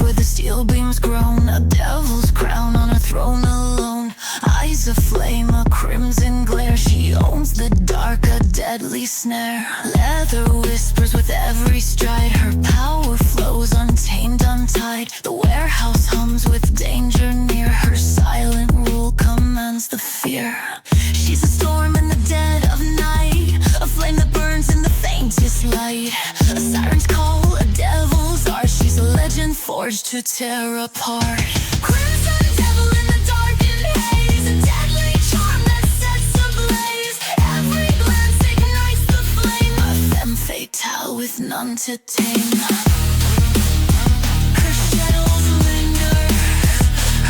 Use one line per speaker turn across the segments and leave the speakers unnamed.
where the steel beams groan, a devil's crown on a throne alone. Eyes aflame, a crimson glare, she owns the dark, a deadly snare. Leather whispers with every stride, her power flows untamed, untied. The warehouse hums with danger near, her silent rule commands the fear. She's a storm in the dead of night, a flame that burns in the faintest light. A siren's call, a devil's art, she's a legend forged to tear apart. Crimson devil in the darkened haze, a deadly charm that sets ablaze. Every glance ignites the flame, a femme fatale with none to tame. Her shadows linger,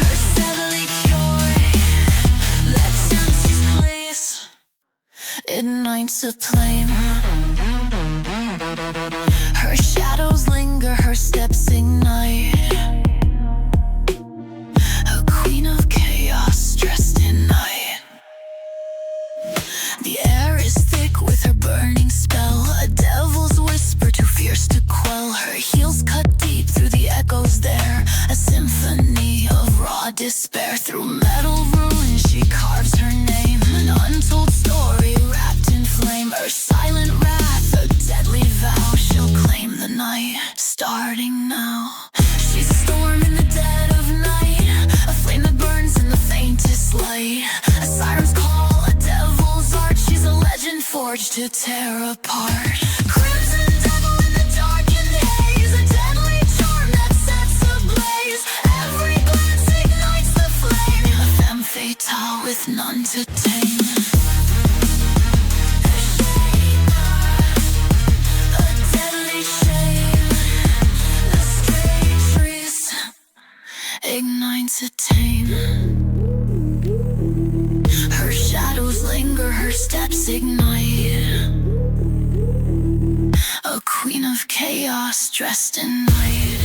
her deadly joy, that senses place ignites a flame. Her shadows linger, her steps ignite. A queen of chaos dressed in night. The air is thick with her burning spell, a devil's whisper too fierce to quell. Her heels cut deep through the echoes there, a symphony of raw despair. Through metal ruins she carves her name, an untold story wrapped in flame. Her silent wrath, a deadly vow, she'll claim the night, starting now. She's a storm in the dead of night, a flame that burns in the faintest light. A siren's call, a devil's art, she's a legend forged to tear apart. Crimson devil in the darkened haze, a deadly charm that sets ablaze. Every glance ignites the flame, a femme fatale with none to tame. Ignites a tame. Her shadows linger, her steps ignite. A queen of chaos dressed in night.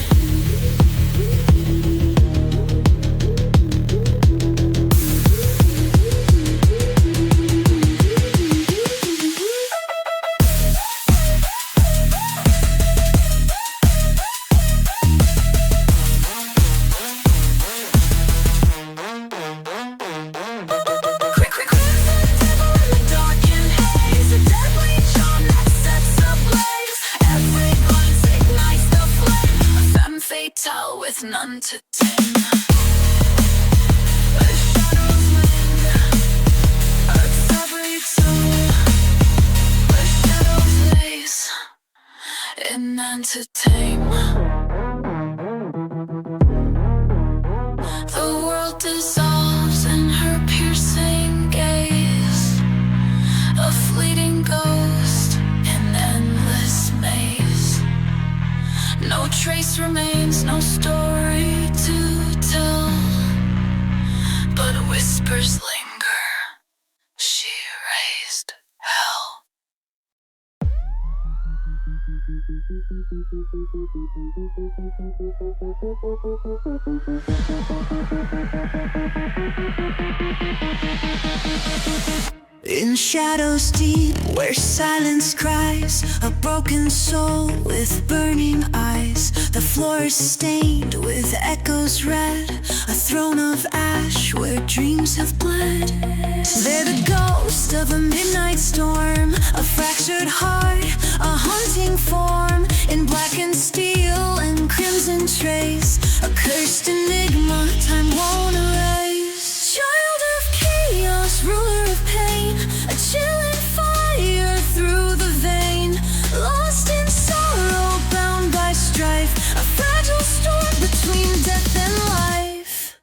With none to tame. The shadows linger, earth's every tone. The shadows lace, and none to tame. The world dissolves in her piercing gaze, a fleeting ghost in endless maze. No trace remains, no story to tell, but whispers linger. She raised hell. In shadows deep where silence cries, a broken soul with burning eyes. The floor is stained with echoes red, a throne of ash where dreams have bled. They're the ghost of a midnight storm, a fractured heart, a haunting form. In blackened steel and crimson trace, a cursed enigma time won't erase. Child of chaos, ruler of pain, a chilling fire through the vein. Lost in sorrow, bound by strife, a fragile storm between death and life.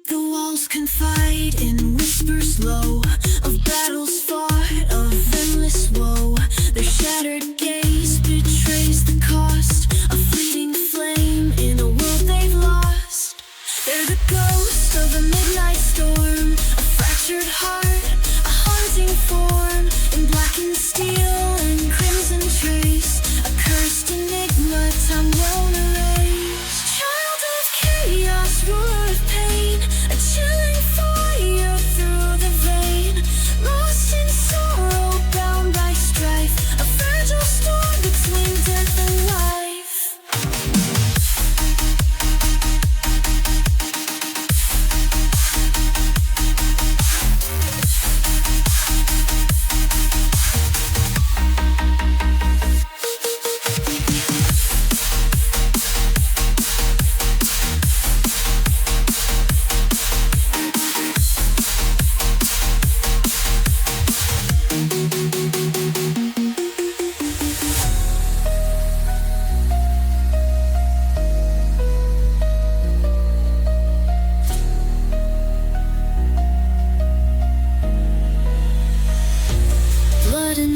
The walls confide in whispers low of battles fought, of endless woe. Their shattered gaze betrays the cost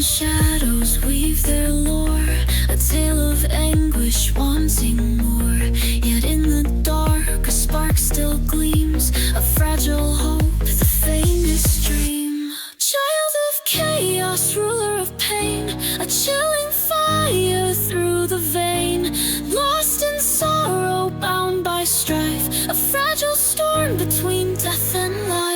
shadows weave their lore, a tale of anguish wanting more. Yet in the dark a spark still gleams, a fragile hope, the faintest dream. Child of chaos, ruler of pain, a chilling fire through the vein. Lost in sorrow, bound by strife, a fragile storm between death and life.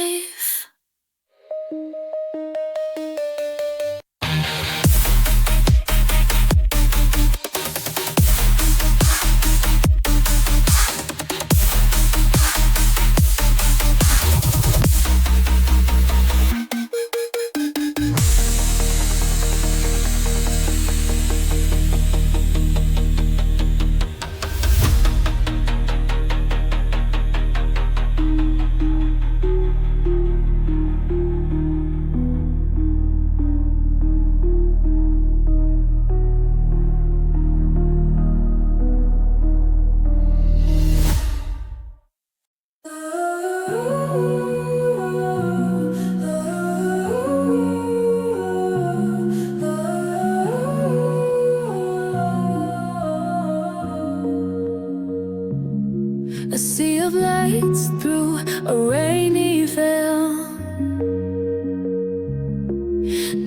A sea of lights through a rainy veil,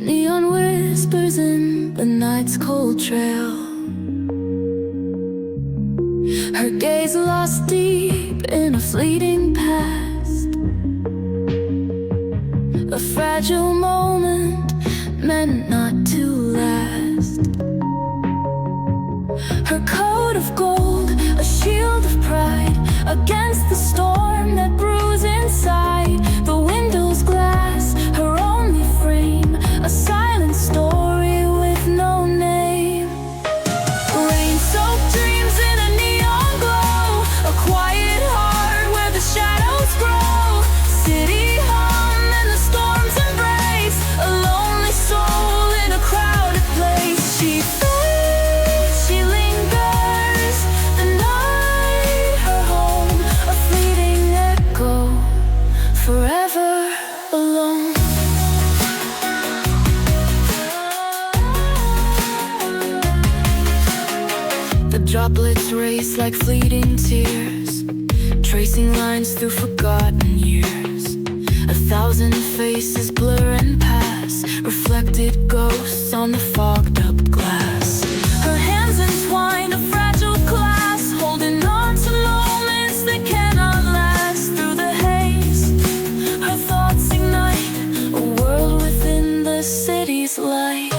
neon whispers in the night's cold trail. Her gaze lost deep in a fleeting past, a fragile moment meant not to last. Her coat of gold, a shield of pride, against the storm that brews inside. The window's glass, her only frame, a silent story with no name. Rain-soaked dreams in a neon glow, a quiet heart where the shadows grow. City hum and the storm's embrace, a lonely soul in a crowded place. She fades, she lingers, the night her home, a fleeting echo, forever alone. The droplets race like fleeting tears, tracing lines through forgotten years. A thousand faces blur and pass, reflected ghosts on the fogged up glass. Her hands entwined, a fragile clasp, holding on to moments that cannot last. Through the haze, her thoughts ignite a world within the city's light.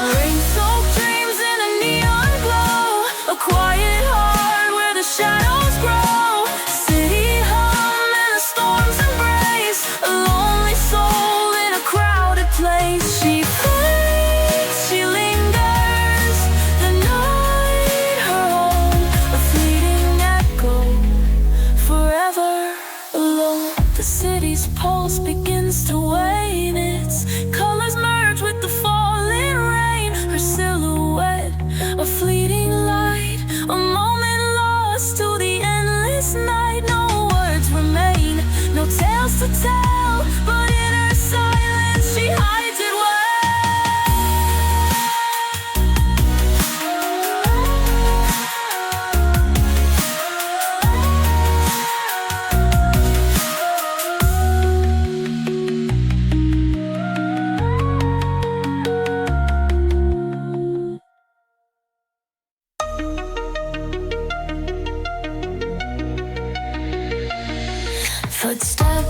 Rain-soaked dreams in a neon glow, a quiet heart where the shadows grow. City hum and the storm's embrace, a lonely soul in a crowded place. She fades, she lingers, the night her home, a fleeting echo, forever alone. The city's pulse begins to wane, its colors merge with the falling rain. Her silhouette, a fleeting light, a moment lost to the endless night. No words remain, no tales to tell, but in her silence she hides it well. Footstep,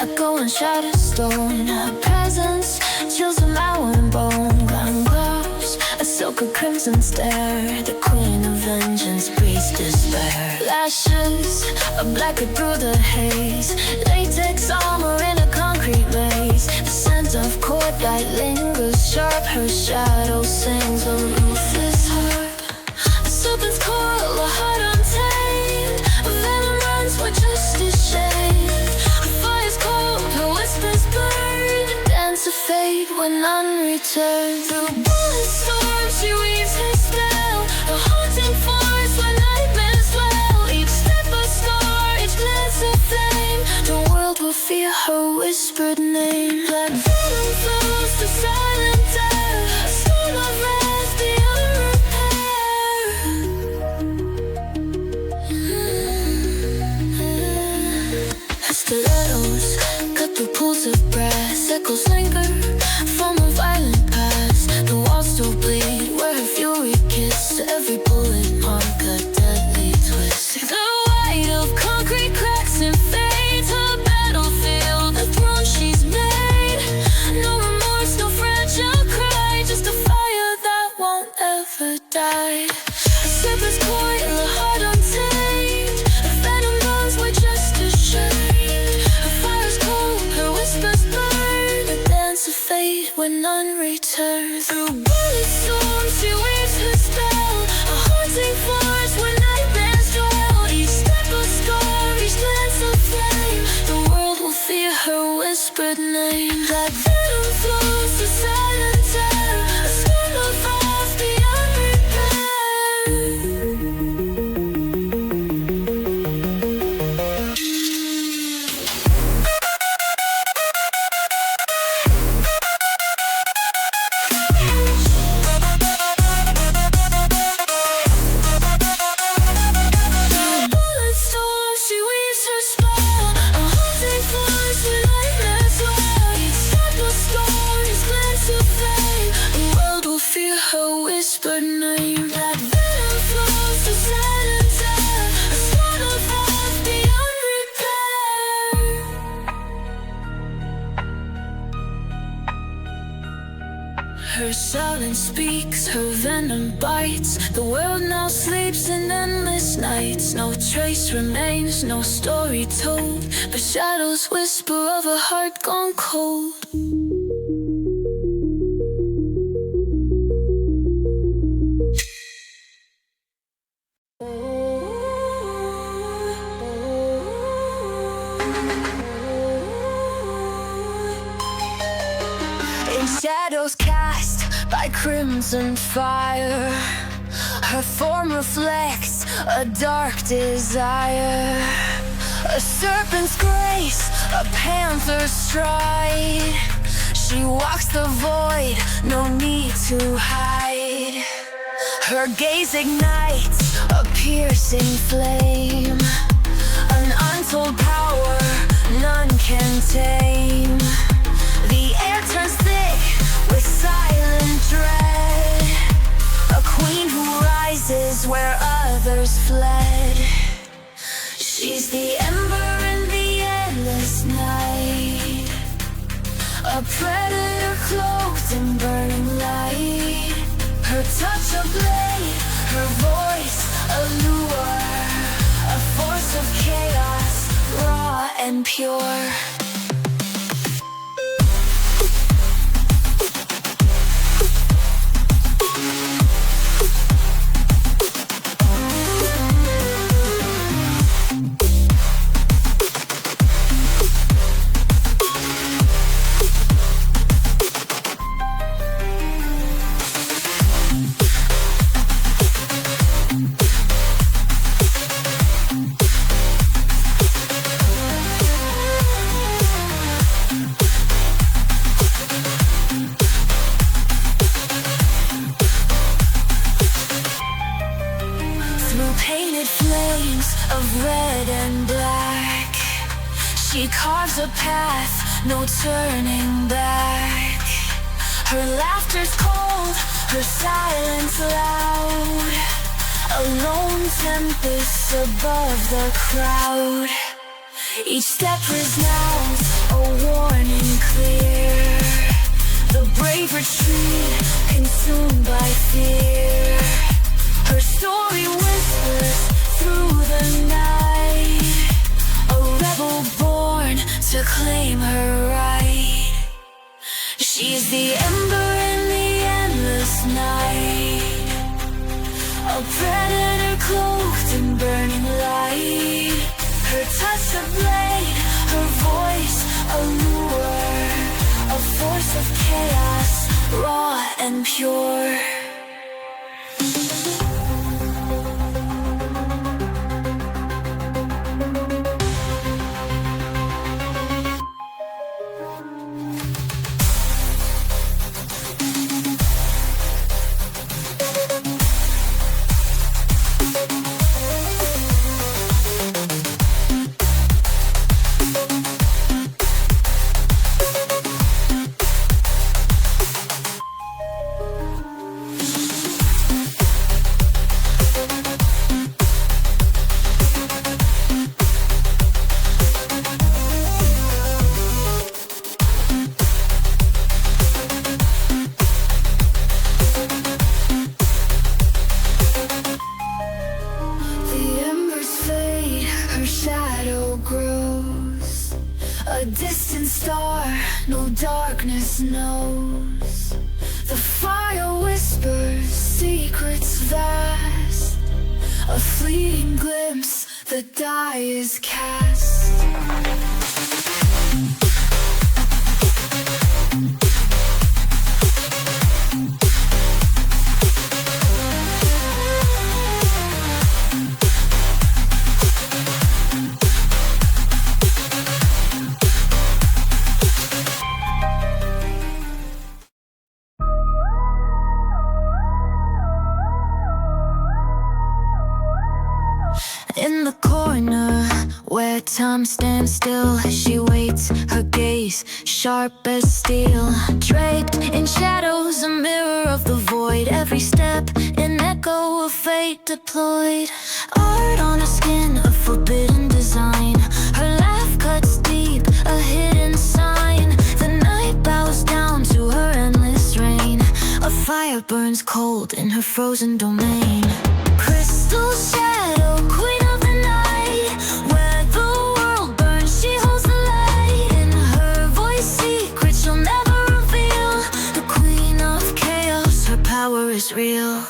echo and shattered stone. Her presence chills a marrow and bone. Ground gloves, a silk of crimson stare. The queen of vengeance breathes despair. Lashes, a blackened through the haze. Latex armor in a concrete maze. The scent of court light lingers sharp. Her shadow sings a ruthless harp. A serpent's coil, a heart untamed. A venom runs where justice shades. Her fire's cold, her whispers burn. Dance of fate. fade when unreturned. Through bullet storms she weaves her spell, a haunting force when nightmares dwell. Each step a star, each glance a flame. The world will fear her whispered name. Black venom flows to silent death, a storm of wrath beyond repair. Her stilettos cut through pools of brass, echoes linger from a violent past. The walls still bleed where her fury kissed, every bullet mark a deadly twist. The weight of concrete cracks and fades, her battlefield, the throne she's made. No remorse, no fragile cry, just a fire that won't ever die. A separate coil, a heart untamed, a venom runs where justice shamed. Her fire's cold, her whispers burn, a dance of fate when none return. Through bullet storms she weaves her spell, a haunting force when nightmares dwell. Each step a scar, each glance a flame. The world will fear her whispered name. Black venom flows to silent terror, a storm of wrath beyond her silence speaks, her venom bites. The world now sleeps in endless nights. No trace remains, no story told, but shadows whisper of a heart gone cold. Shadows cast by crimson fire, her form reflects a dark desire. A serpent's grace, a panther's stride. She walks the void, no need to hide. Her gaze ignites a piercing flame, an untold power none can tame. The air turns thick with silent dread, a queen who rises where others fled. She's the ember in the endless night, a predator cloaked in burning light. Her touch a blade, her voice a lure, a force of chaos, raw and pure. She carves a path, no turning back. Her laughter's cold, her silence loud, a lone tempest above the crowd. Each step resounds, a warning clear. The brave retreat, consumed by fear. Her story whispers through the night, a rebel born to claim her right. She's the ember in the endless night, a predator cloaked in burning light. Her touch a blade, her voice a lure, a force of chaos, raw and pure. A distant star, no darkness knows. The fire whispers secrets vast. A fleeting glimpse, the die is cast. In the corner where time stands still, she waits, her gaze sharp as steel. Draped in shadows, a mirror of the void. Every step an echo of fate deployed. Art on her skin, a forbidden design. Her laugh cuts deep, a hidden sign. The night bows down to her endless reign. A fire burns cold in her frozen domain. Crystal shadow, queen of the night. Where the world burns, she holds the light. In her voice, secrets she'll never reveal. The queen of chaos, her power is real.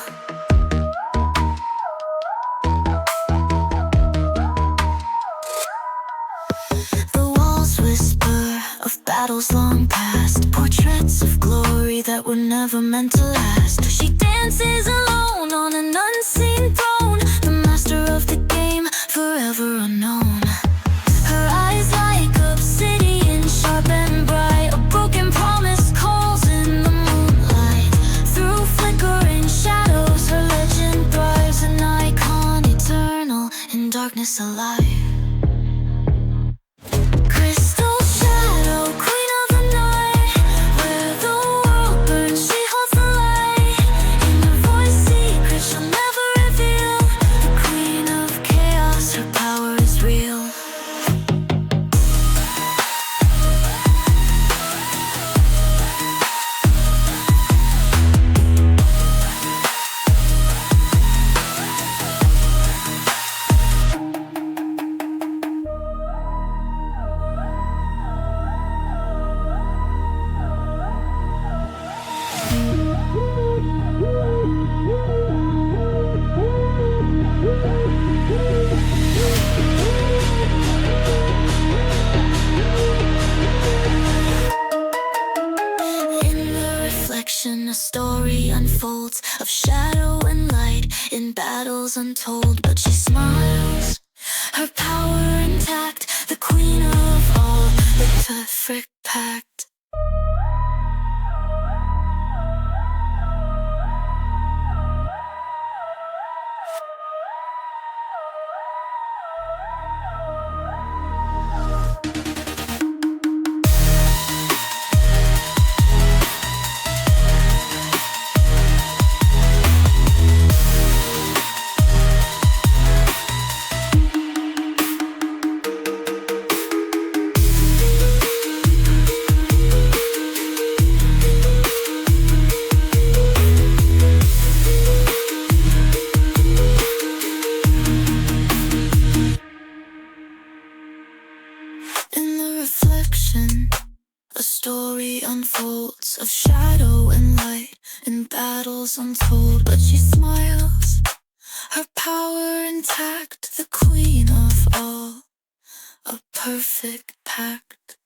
The walls whisper of battles long past. Portraits of glory that were never meant to last. She dances alone on an unseen throne. The master of the game, forever unknown. Her eyes like obsidian, sharp and bright. A broken promise calls in the moonlight. Through flickering shadows, her legend thrives. An icon eternal, in darkness alive. Crystal shadow, queen of the night. Where the world burns, she holds the light. In her voice, secrets she'll never reveal. The queen of chaos, her power is real. In the reflection, a story unfolds of shadow and light in battles untold. But she smiles, her power intact, the queen of all, the perfect pact. In the reflection, a story unfolds of shadow and light in battles untold. But she smiles, her power intact, the queen of all, a perfect pact.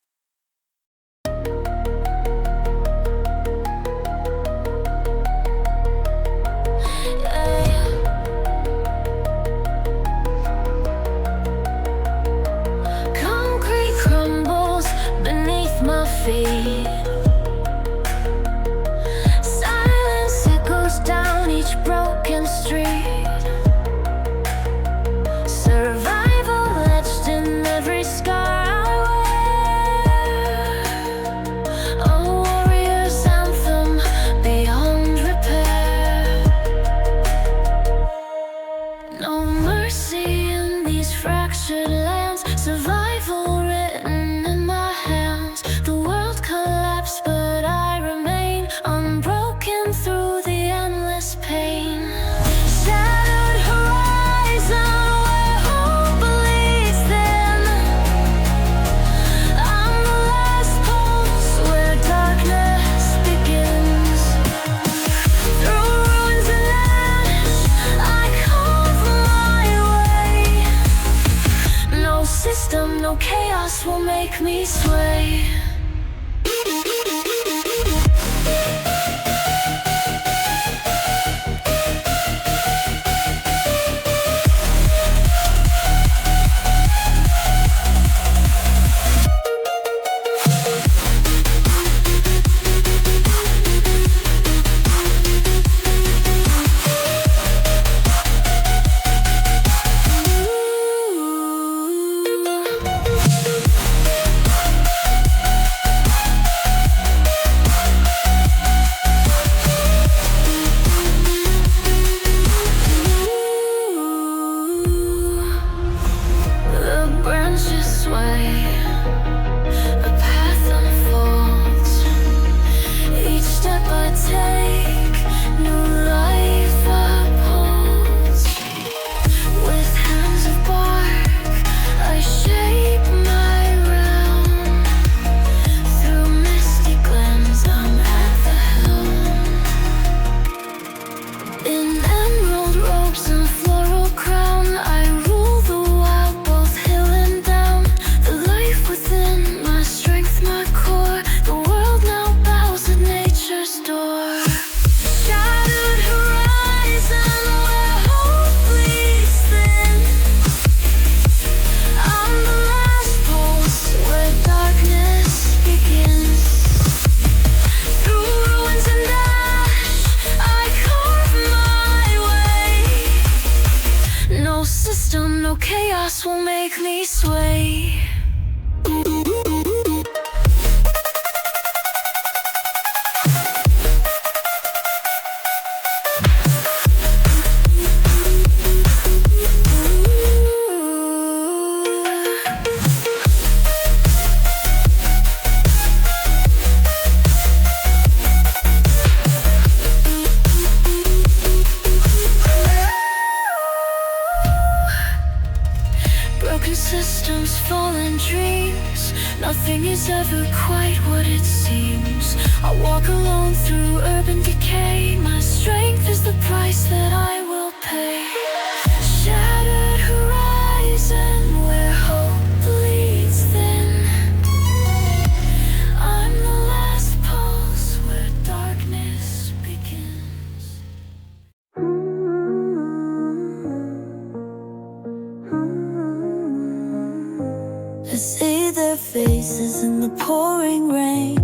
make me sway. Systems, fallen dreams. Nothing is ever quite what it seems. I walk alone through urban decay. My strength is the price that I will pay. Shattered horizon where hope bleeds thin. I'm the last pulse where darkness begins. I see their faces in the pouring rain.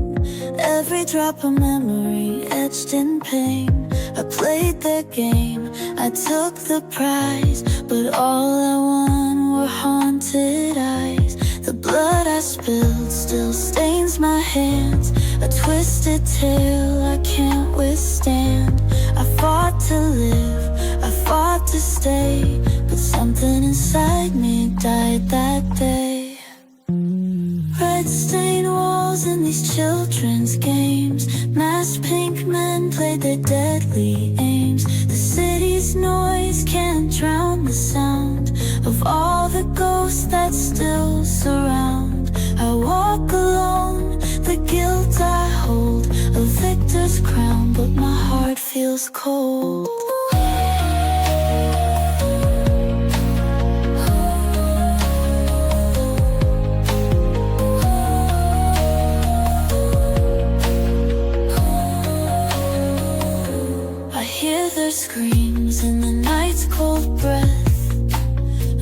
Every drop of memory etched in pain. I played their game, I took the prize, but all I won were haunted eyes. The blood I spilled still stains my hands. A twisted tale I can't withstand. I fought to live, I fought to stay, but something inside me died that day. Red-stained walls in these children's games. Masked pink men played their deadly aims. The city's noise can't drown the sound of all the ghosts that still surround. I walk alone, the guilt I hold, a victor's crown, but my heart feels cold. Their screams in the night's cold breath,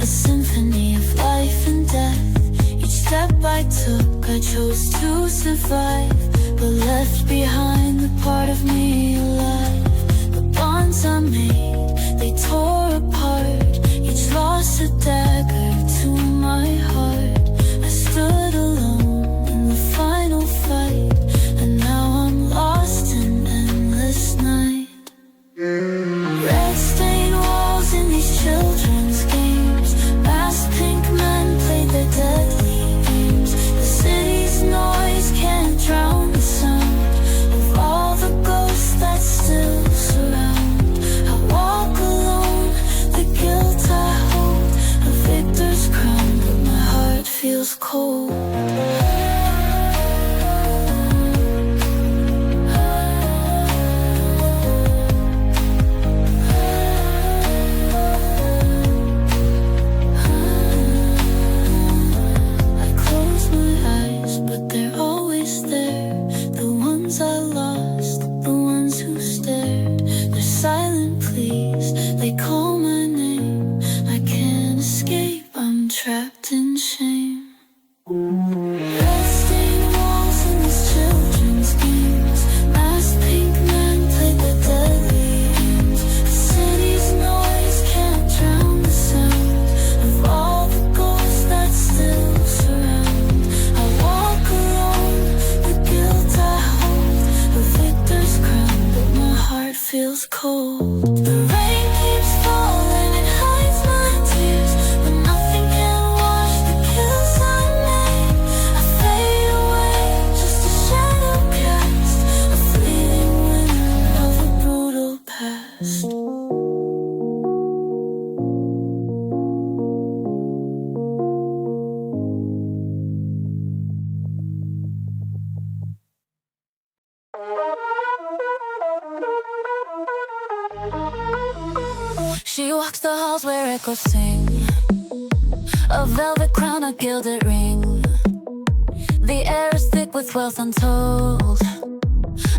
a symphony of life and death. Each step I took, I chose to survive, but left behind the part of me alive. The bonds I made, they tore apart. Each lost a dagger to my heart. I stood alone in the final fight, and now I'm lost in endless night. Red-stained walls in these children's games. Masked pink men played their deadly aims. The city's noise can't drown the sound of all the feels cold. The rain keeps falling, it hides my tears, but nothing can wash the kills I made. I fade away, just a shadow cast, a fleeting wind of a brutal past. She walks the halls where echoes sing, a velvet crown, a gilded ring. The air is thick with wealth untold,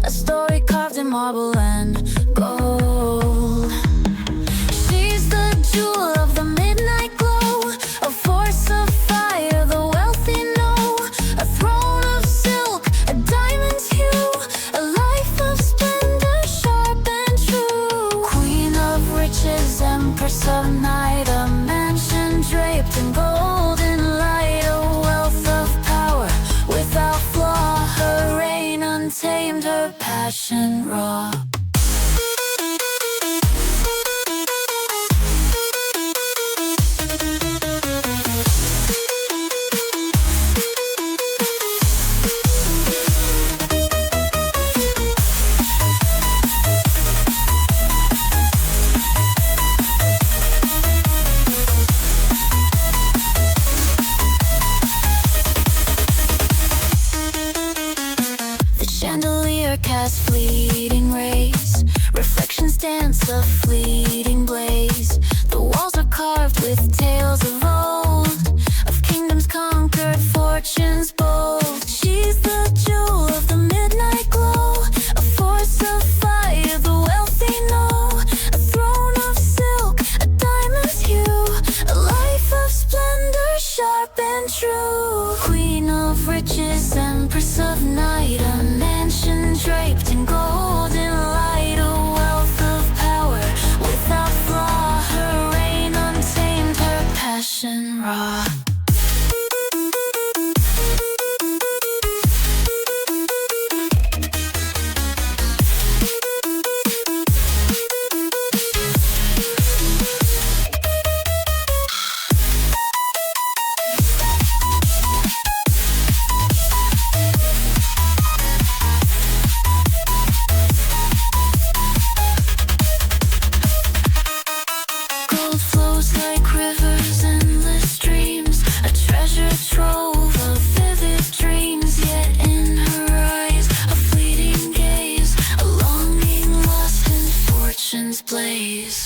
a story carved in marble and gold. She's the jewel of the midnight glow, a force of fire the wealthy know, a throne of silk, a diamond's hue, a life of splendor sharp and true. Queen of riches, empress of night, a mansion draped in golden light, a wealth of power without flaw, her reign untamed, her passion raw. Cast fleeting rays, reflections dance a fleeting blaze. The walls are carved with tales of old, of kingdoms conquered, fortunes bold. She's the jewel of the midnight glow, a force of fire the wealthy know, a throne of silk, a diamond's hue, a life of splendor sharp and true. Queen of riches, empress of night, a mansion draped in golden light, a wealth of power without flaw, her reign untamed, her passion raw.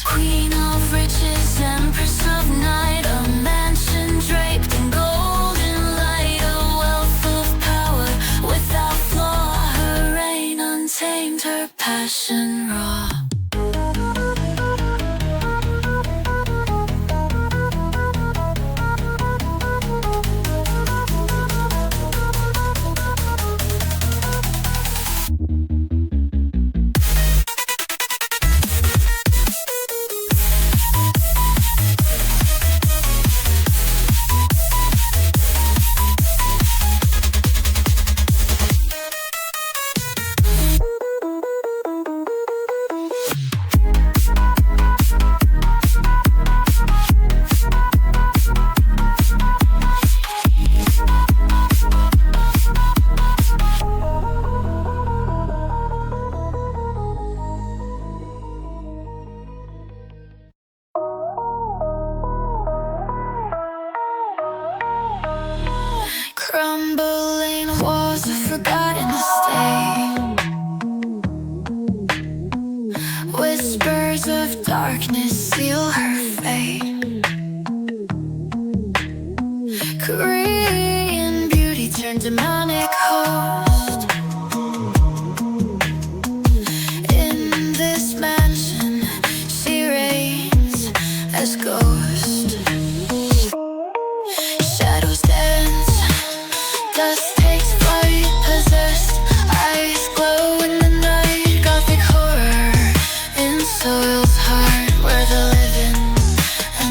Queen of riches, empress of night, a mansion draped in golden light, a wealth of power without flaw, her reign untamed, her passion raw. Crumbling walls of forgotten state, whispers of darkness seal her fate. Korean beauty turned demonic host. In this mansion she reigns as ghost. Shadows dance, dust takes flight, possessed eyes glow in the night. Gothic horror in soil's heart, where the living and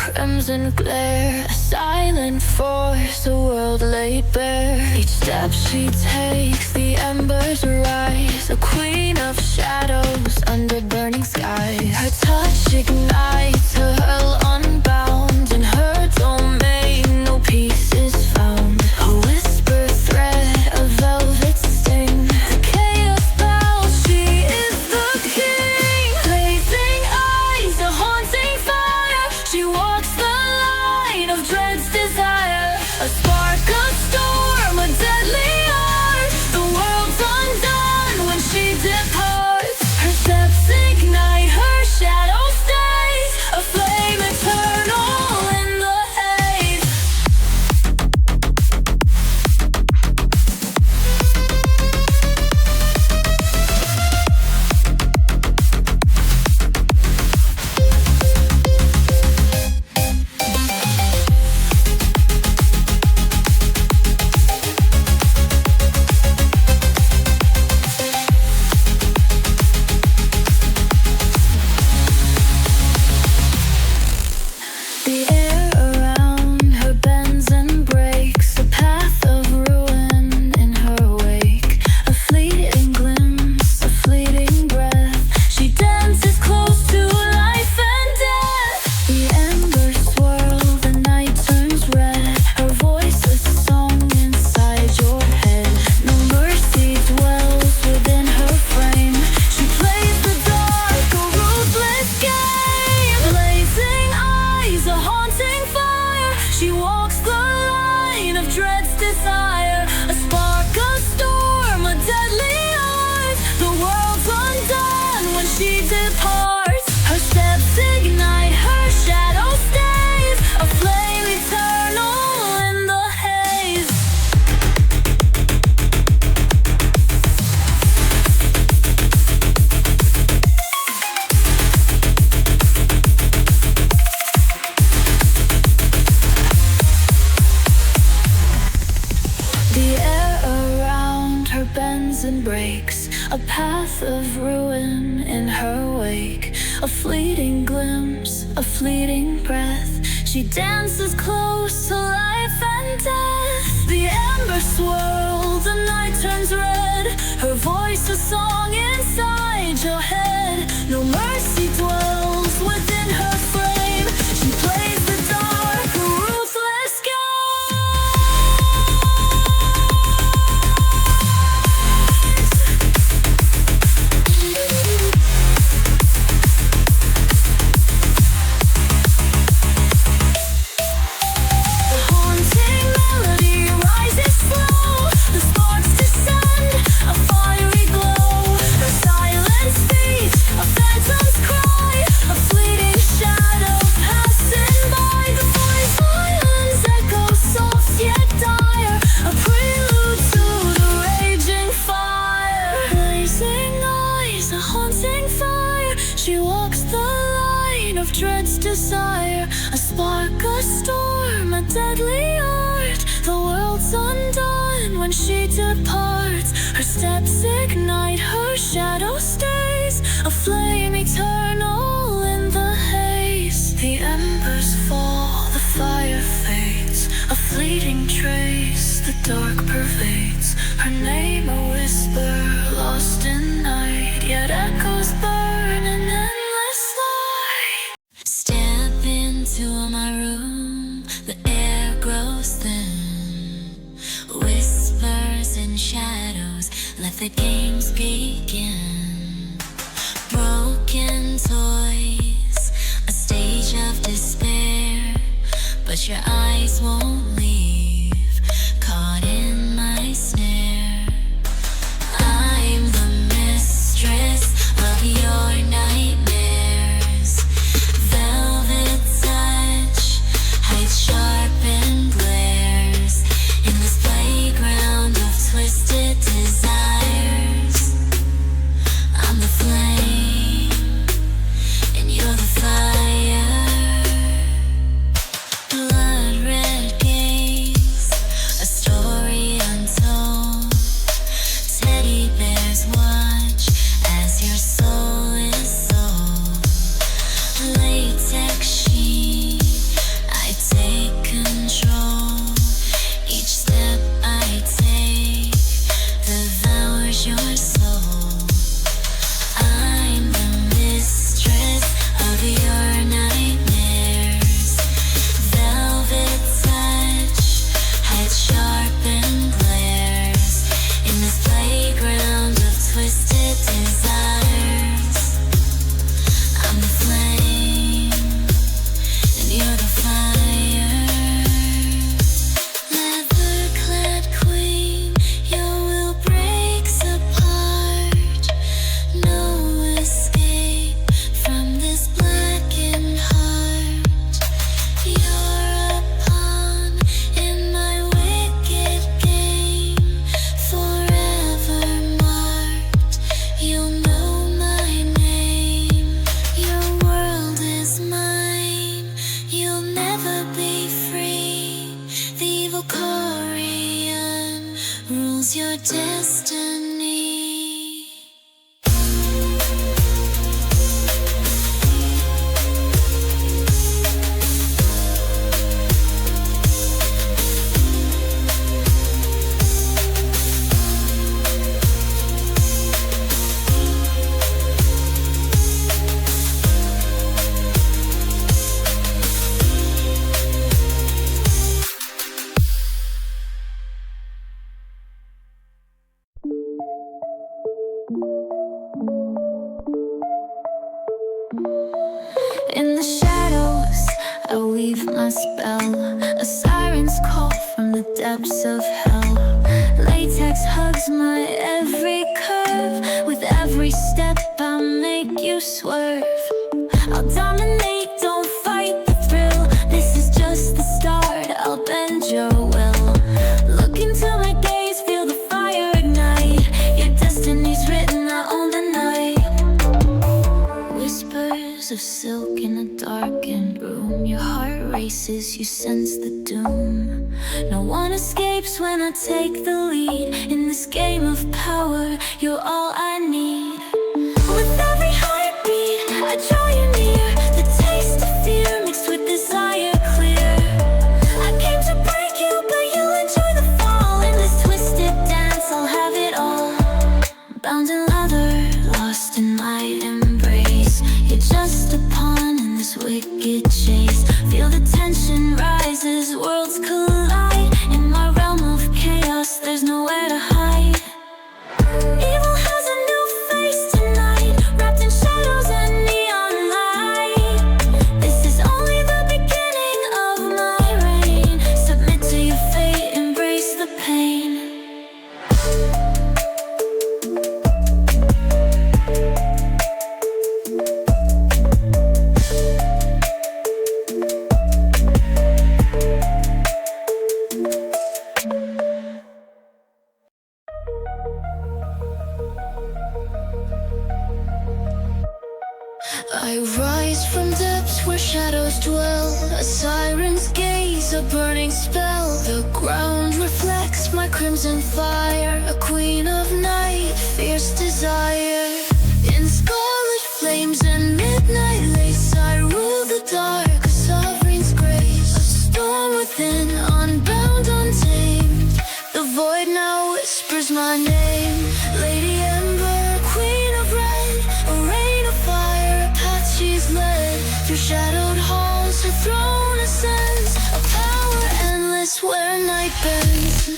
crimson glare, a silent force, a world laid bare. Each step she takes, the embers rise, a queen of shadows under burning skies. Her touch ignites, her hurl unbound. In her domain, no peace is found. A whisper thread, a velvet sting. The chaos bell, she is the king. Blazing eyes, a haunting fire. She walks the line of dread's desire. A spark, a storm, a deadly art. The world's undone when she departs. Her steps ignite, her shadow stays, a flame eternal in the haze. The air around her bends and breaks, a path of ruin in her wake. A fleeting glimpse, a fleeting breath. She dances close to life and death. The embers swirl, the night turns red. Her voice a song inside your head. No mercy dwells within her frame. She plays the dark, a ruthless game. Blazing eyes, a haunting fire. She walks the line of dread's desire. A spark, a storm, a deadly art. The world's undone when she departs. Her steps ignite, her shadow stays, a flame eternal in the haze. The air around her bends and breaks, a path of ruin in her wake. A fleeting glimpse, a fleeting breath. She dances close to life and death. The embers swirl, the night turns red. Her voice a song inside your head. No mercy dwells within her frame. She plays the dark, a ruthless game. The haunting melody rises slow. The sparks descend, a fiery glow. Her silent speech, a phantom's cry, a fleeting shadow passing by. The voice violence echoes soft yet dire, a prelude to the raging fire. Blazing eyes, a haunting fire. She walks the line of dread's desire. A spark, a storm, a deadly art. The world's undone when she departs. Her steps ignite, her shadow stays, a flame eternal in the haze. The embers fall, the fire fades, a fleeting trace, the dark pervades. Her name a whisper, lost in night, yet echoes burn in endless light. Step into my room, the air grows thin. Whispers and shadows, let the games begin. Broken toys, a stage of despair, but your eyes won't leave, caught in my snare. I'm the mistress of your nightmares. Velvet touch hides sharpened glares in this playground of twisted desires. I'm the flame, and you're the fire. Blood red game. In the shadows, I weave my spell. A siren's call from the depths of hell. Latex hugs my every curve. With every step I make you swerve. I'll dominate, don't fight the thrill. This is just the start, I'll bend your will. Look into my gaze, feel the fire ignite. Your destiny's written, I own the night. Whispers of silk in a darkened room. Your heart races, you sense the doom. No one escapes when I take the lead. In this game of power, you're all I need. With every heartbeat, I draw you near. The taste of fear mixed with desire clear. I came to break you, but you'll enjoy the fall. In this twisted dance, I'll have it all. Bound in leather, lost in my embrace. You're just a pawn in this wicked chase. Feel the tension rises, worlds collide. In my realm of chaos, there's nowhere to hide. Evil has a new face tonight, wrapped in shadows and neon light. This is only the beginning of my reign. Submit to your fate, embrace the pain. I rise from depths where shadows dwell. A siren's gaze, a burning spell. The ground reflects my crimson fire. A queen of night, fierce desire. In scarlet flames and midnight lace, I rule the dark, a sovereign's grace. A storm within, unbound, untamed. The void now whispers my name. Lady Ember, queen of red, a rain of fire, a path she's led. Through shadowed halls, her throne ascends. A power endless where night bends.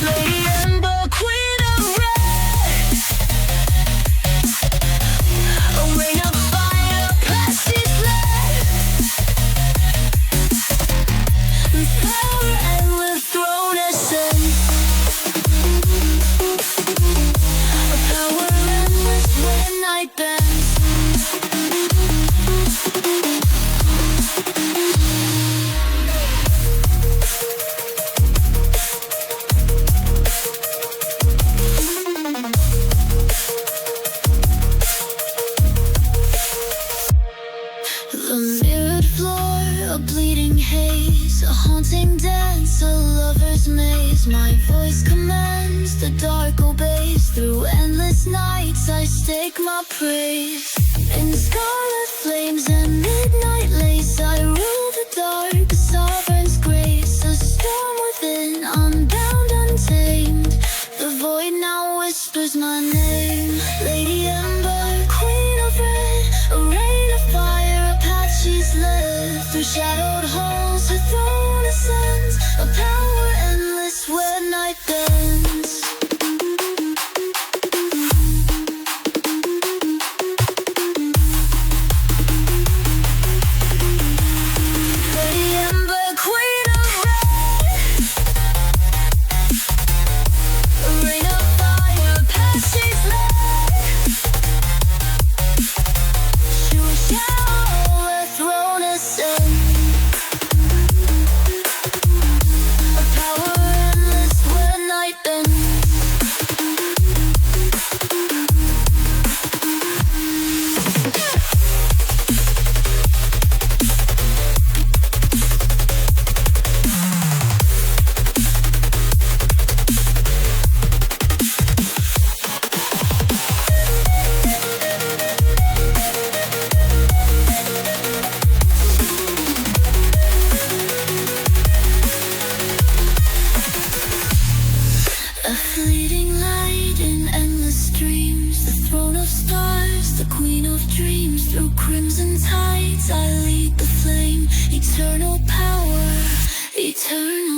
Lady Ember, queen of red, a rain of fire, a path she's led. Power endless, throne ascends. A power endless when night bends. The mirrored floor, a bleeding haze, a haunting dance, a lover's maze. My voice commands, the dark obeys. Through endless nights I stake my praise. In scarlet flames and midnight lace, I rule the dark, a sovereign's grace. A storm within, unbound, untamed. The void now whispers my name. Lady Ember, queen of red, a rain of fire, a path she's led. Through shadowed halls, her throne ascends. A power endless where night bends. Lady Ember, queen of red, a rain of fire, a path she's led. She will shadow, her throne ascends. A power endless where night bends. A fleeting light in endless dreams. The throne of stars, the queen of dreams. Through crimson tides I lead the flame. Eternal power, eternal